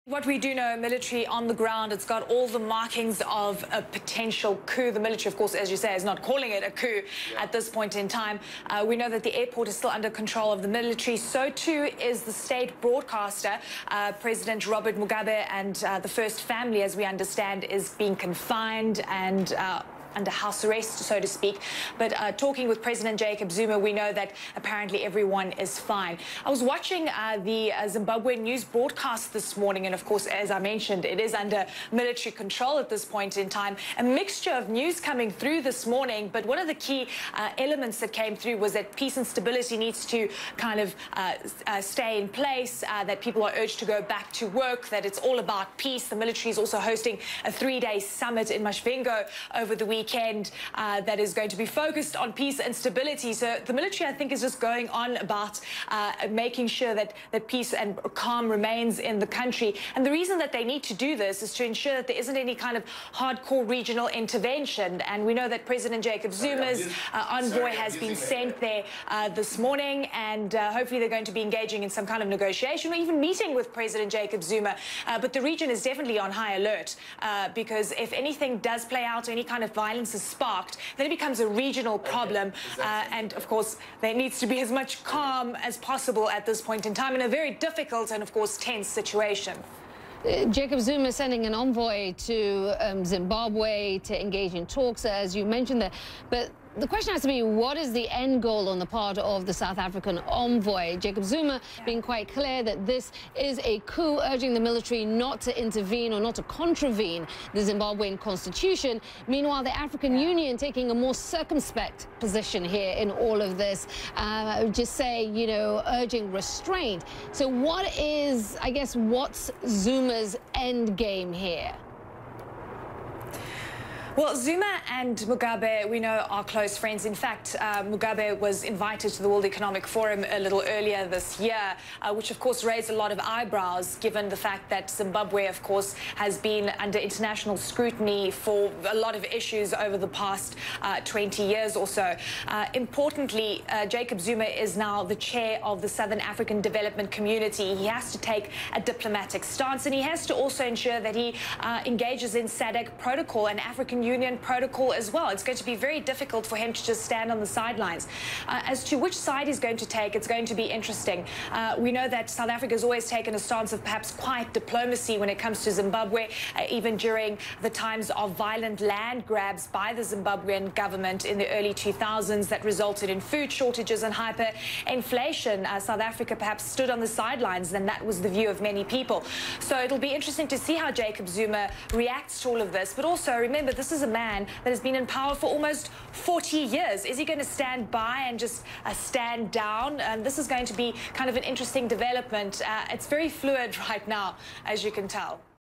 What we do know, military on the ground, it's got all the markings of a potential coup. The military, of course, as you say, is not calling it a coup at this point in time. We know that the airport is still under control of the military. So too is the state broadcaster. President Robert Mugabe and the first family, as we understand, is being confined and under house arrest, so to speak. But talking with President Jacob Zuma, we know that apparently everyone is fine. I was watching the Zimbabwe news broadcast this morning, and of course, as I mentioned, it is under military control at this point in time. A mixture of news coming through this morning, but one of the key elements that came through was that peace and stability needs to kind of stay in place, that people are urged to go back to work, that it's all about peace. The military is also hosting a 3-day summit in Masvingo over the weekend that is going to be focused on peace and stability. So the military, I think, is just going on about making sure that peace and calm remains in the country. And the reason that they need to do this is to ensure that there isn't any kind of hardcore regional intervention. And we know that President Jacob Zuma's envoy has been sent there this morning, and hopefully they're going to be engaging in some kind of negotiation or even meeting with President Jacob Zuma. But the region is definitely on high alert because if anything does play out, or any kind of violence is sparked, then it becomes a regional problem. And of course, there needs to be as much calm as possible at this point in time in a very difficult and of course tense situation. Jacob Zuma sending an envoy to Zimbabwe to engage in talks, as you mentioned there. But the question has to be, what is the end goal on the part of the South African envoy? Jacob Zuma being quite clear that this is a coup, urging the military not to intervene or not to contravene the Zimbabwean constitution. Meanwhile, the African Union taking a more circumspect position here in all of this, just say, you know, urging restraint. So what is, I guess, what's Zuma's end game here? Well, Zuma and Mugabe, we know, are close friends. In fact, Mugabe was invited to the World Economic Forum a little earlier this year, which, of course, raised a lot of eyebrows, given the fact that Zimbabwe, of course, has been under international scrutiny for a lot of issues over the past 20 years or so. Importantly, Jacob Zuma is now the chair of the Southern African Development Community. He has to take a diplomatic stance, and he has to also ensure that he engages in SADC protocol and African Union protocol as well. It's going to be very difficult for him to just stand on the sidelines. As to which side he's going to take, it's going to be interesting. We know that South Africa has always taken a stance of perhaps quiet diplomacy when it comes to Zimbabwe, even during the times of violent land grabs by the Zimbabwean government in the early 2000s that resulted in food shortages and hyperinflation. South Africa perhaps stood on the sidelines, and that was the view of many people. So it'll be interesting to see how Jacob Zuma reacts to all of this. But also, remember, this is a man that has been in power for almost 40 years. Is he going to stand by and just stand down? And this is going to be kind of an interesting development. It's very fluid right now, as you can tell.